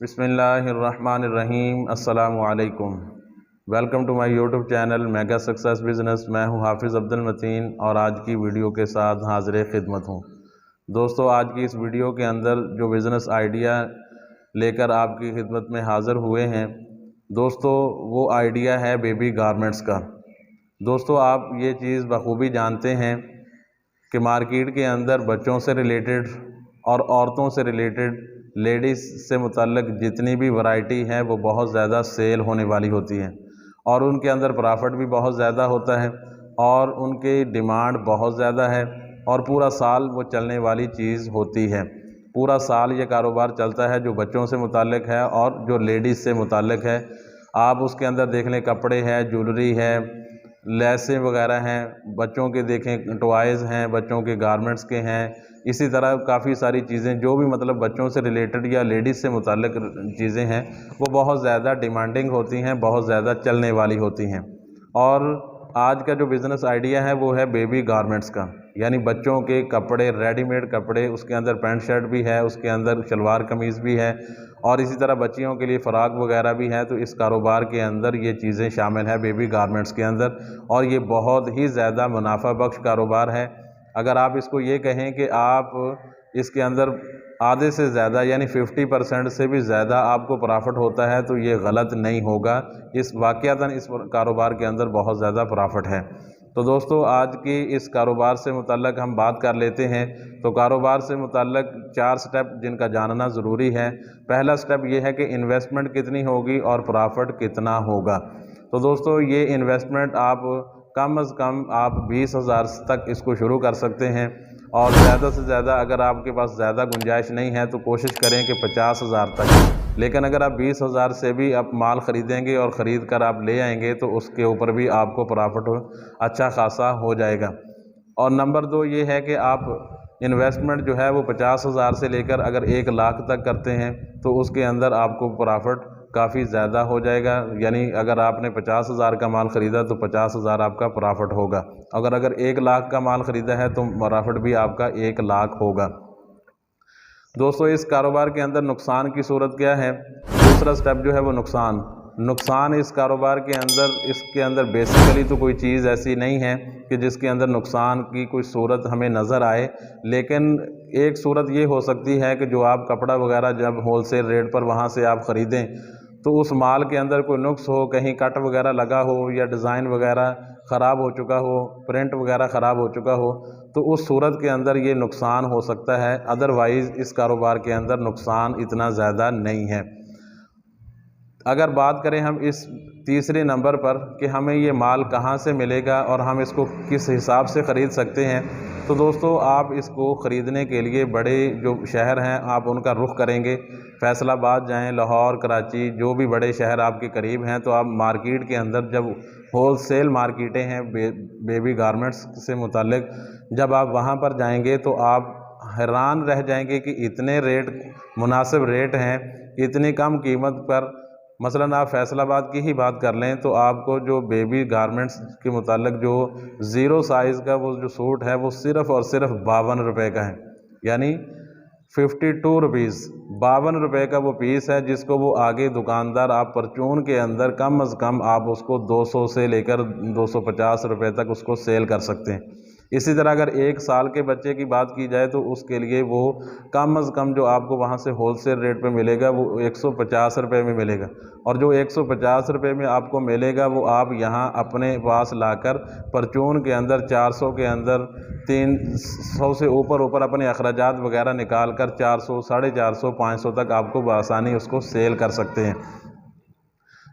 बिस्मिल्लाहिर्रहमानिर्रहीम अस्सलामु अलैकुम। Welcome to my YouTube channel mega success business. मैं हूं हाफिज़ अब्दुल मतीन और आज की वीडियो के साथ हाज़िर खिदमत हूं। दोस्तों, आज की इस वीडियो के अंदर जो बिज़नेस आइडिया लेकर आपकी खिदमत में हाज़िर हुए हैं दोस्तों, वो आइडिया है बेबी गारमेंट्स का। दोस्तों, आप ये चीज़ बखूबी जानते हैं कि मार्केट के अंदर बच्चों से रिलेटेड और औरतों से रिलेटेड, लेडीज़ से मुतल्लिक जितनी भी वैरायटी है वो बहुत ज़्यादा सेल होने वाली होती है और उनके अंदर प्रॉफिट भी बहुत ज़्यादा होता है और उनकी डिमांड बहुत ज़्यादा है और पूरा साल वो चलने वाली चीज़ होती है। पूरा साल ये कारोबार चलता है जो बच्चों से मुतल्लिक है और जो लेडीज़ से मुतल्लिक है। आप उसके अंदर देख लें, कपड़े हैं, ज्वेलरी है, लेसें वगैरह हैं, बच्चों के देखें टॉयज़ हैं, बच्चों के गारमेंट्स के हैं, इसी तरह काफ़ी सारी चीज़ें जो भी मतलब बच्चों से रिलेटेड या लेडीज़ से मुताल्लिक़ चीज़ें हैं वो बहुत ज़्यादा डिमांडिंग होती हैं, बहुत ज़्यादा चलने वाली होती हैं। और आज का जो बिज़नेस आइडिया है वो है बेबी गारमेंट्स का, यानी बच्चों के कपड़े, रेडीमेड कपड़े, उसके अंदर पैंट शर्ट भी है, उसके अंदर शलवार कमीज़ भी है और इसी तरह बच्चियों के लिए फ़राक वगैरह भी है। तो इस कारोबार के अंदर ये चीज़ें शामिल है बेबी गारमेंट्स के अंदर और ये बहुत ही ज़्यादा मुनाफा बख्श कारोबार है। अगर आप इसको ये कहें कि आप इसके अंदर आधे से ज़्यादा यानी 50% से भी ज़्यादा आपको प्रॉफिट होता है तो ये गलत नहीं होगा। इस वाक़यातन इस कारोबार के अंदर बहुत ज़्यादा प्रॉफिट है। तो दोस्तों, आज की इस कारोबार से मुतल्लक हम बात कर लेते हैं। तो कारोबार से मुतल्लक 4 स्टेप जिनका जानना ज़रूरी है। पहला स्टेप ये है कि इन्वेस्टमेंट कितनी होगी और प्रॉफिट कितना होगा। तो दोस्तों, ये इन्वेस्टमेंट आप कम से कम आप 20,000 तक इसको शुरू कर सकते हैं और ज़्यादा से ज़्यादा अगर आपके पास ज़्यादा गुंजाइश नहीं है तो कोशिश करें कि 50,000 तक। लेकिन अगर आप 20,000 से भी आप माल ख़रीदेंगे और ख़रीद कर आप ले आएंगे तो उसके ऊपर भी आपको प्रॉफिट अच्छा खासा हो जाएगा। और नंबर 2 ये है कि आप इन्वेस्टमेंट जो है वो 50,000 से लेकर अगर 1 लाख तक करते हैं तो उसके अंदर आपको प्रॉफिट काफ़ी ज़्यादा हो जाएगा। यानी अगर आपने 50,000 का माल ख़रीदा तो 50,000 आपका प्रॉफिट होगा। अगर 1 लाख का माल ख़रीदा है तो प्रॉफिट भी आपका 1 लाख होगा। दोस्तों, इस कारोबार के अंदर नुकसान की सूरत क्या है? दूसरा स्टेप जो है वो नुकसान इस कारोबार के अंदर, इसके अंदर बेसिकली तो कोई चीज़ ऐसी नहीं है कि जिसके अंदर नुकसान की कोई सूरत हमें नज़र आए। लेकिन एक सूरत ये हो सकती है कि जो आप कपड़ा वगैरह जब होलसेल रेट पर वहाँ से आप ख़रीदें तो उस माल के अंदर कोई नुक्स हो, कहीं कट वगैरह लगा हो या डिज़ाइन वगैरह ख़राब हो चुका हो, प्रिंट वगैरह ख़राब हो चुका हो, तो उस सूरत के अंदर ये नुकसान हो सकता है। अदरवाइज़ इस कारोबार के अंदर नुकसान इतना ज़्यादा नहीं है। अगर बात करें हम इस तीसरे नंबर पर कि हमें ये माल कहाँ से मिलेगा और हम इसको किस हिसाब से ख़रीद सकते हैं, तो दोस्तों आप इसको ख़रीदने के लिए बड़े जो शहर हैं आप उनका रुख करेंगे। फैसलाबाद जाएं, लाहौर, कराची, जो भी बड़े शहर आपके करीब हैं, तो आप मार्केट के अंदर जब होलसेल मार्केटें हैं बेबी गारमेंट्स से मुताल्लिक, जब आप वहाँ पर जाएंगे तो आप हैरान रह जाएंगे कि इतने रेट, मुनासिब रेट हैं, इतनी कम कीमत पर। मसलन आप फैसलाबाद की ही बात कर लें तो आपको जो बेबी गारमेंट्स के मुताल्लिक जो ज़ीरो साइज़ का वो जो सूट है वो सिर्फ़ और सिर्फ 52 रुपये का है, यानी 52 रुपीज़, 52 रुपये का वो पीस है, जिसको वो आगे दुकानदार आप परचून के अंदर कम अज़ कम आप उसको 200 से लेकर 250 रुपये तक उसको सेल कर सकते हैं। इसी तरह अगर 1 साल के बच्चे की बात की जाए तो उसके लिए वो कम अज़ कम जो आपको वहाँ से होलसेल रेट पे मिलेगा वो 150 रुपये में मिलेगा और जो 150 रुपये में आपको मिलेगा वो आप यहाँ अपने पास लाकर परचून के अंदर 400 के अंदर 300 से ऊपर अपने अखराजात वगैरह निकाल कर 400, 450, 500 तक आपको बआसानी उसको सेल कर सकते हैं।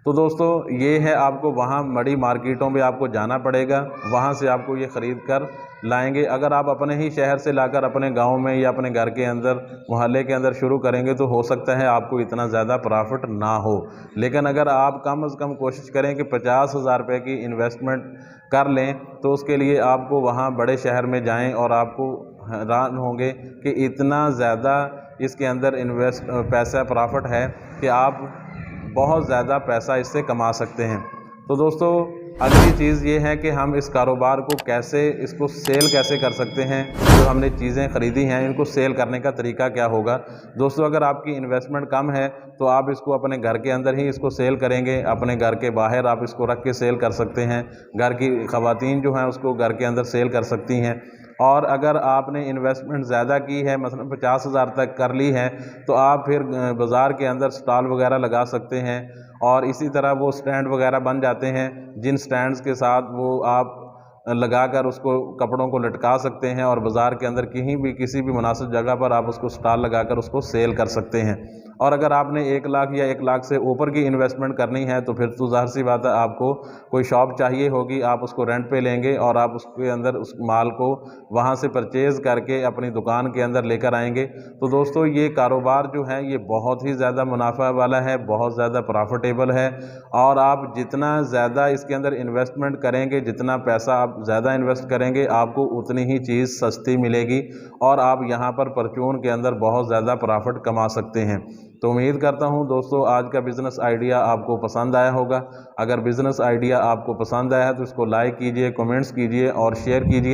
तो दोस्तों, ये है, आपको वहाँ बड़ी मार्केटों में आपको जाना पड़ेगा, वहाँ से आपको ये ख़रीद कर लाएंगे। अगर आप अपने ही शहर से लाकर अपने गांव में या अपने घर के अंदर, मोहल्ले के अंदर शुरू करेंगे तो हो सकता है आपको इतना ज़्यादा प्रॉफिट ना हो। लेकिन अगर आप कम से कम कोशिश करें कि 50,000 रुपये की इन्वेस्टमेंट कर लें तो उसके लिए आपको वहाँ बड़े शहर में जाएँ और आपको हैरान होंगे कि इतना ज़्यादा इसके अंदर पैसा प्रॉफिट है कि आप बहुत ज़्यादा पैसा इससे कमा सकते हैं। तो दोस्तों, अगली चीज़ ये है कि हम इस कारोबार को कैसे, इसको सेल कैसे कर सकते हैं। जो हमने चीज़ें ख़रीदी हैं इनको सेल करने का तरीका क्या होगा। दोस्तों, अगर आपकी इन्वेस्टमेंट कम है तो आप इसको अपने घर के अंदर ही इसको सेल करेंगे, अपने घर के बाहर आप इसको रख के सेल कर सकते हैं। घर की ख़वातीन जो हैं उसको घर के अंदर सेल कर सकती हैं। और अगर आपने इन्वेस्टमेंट ज़्यादा की है, मसलन 50,000 तक कर ली है, तो आप फिर बाज़ार के अंदर स्टॉल वगैरह लगा सकते हैं। और इसी तरह वो स्टैंड वगैरह बन जाते हैं, जिन स्टैंड्स के साथ वो आप लगाकर उसको कपड़ों को लटका सकते हैं और बाज़ार के अंदर कहीं भी किसी भी मुनासिब जगह पर आप उसको स्टॉल लगाकर उसको सेल कर सकते हैं। और अगर आपने 1 लाख या 1 लाख से ऊपर की इन्वेस्टमेंट करनी है तो फिर तो ज़ाहिर सी बात है आपको कोई शॉप चाहिए होगी, आप उसको रेंट पे लेंगे और आप उसके अंदर उस माल को वहाँ से परचेज़ करके अपनी दुकान के अंदर लेकर आएंगे। तो दोस्तों, ये कारोबार जो है ये बहुत ही ज़्यादा मुनाफा वाला है, बहुत ज़्यादा प्रॉफिटेबल है। और आप जितना ज़्यादा इसके अंदर इन्वेस्टमेंट करेंगे, जितना पैसा आप ज़्यादा इन्वेस्ट करेंगे, आपको उतनी ही चीज़ सस्ती मिलेगी और आप यहाँ पर परचून के अंदर बहुत ज़्यादा प्रॉफिट कमा सकते हैं। तो उम्मीद करता हूँ दोस्तों आज का बिज़नेस आइडिया आपको पसंद आया होगा। अगर बिज़नेस आइडिया आपको पसंद आया है तो इसको लाइक कीजिए, कमेंट्स कीजिए और शेयर कीजिए।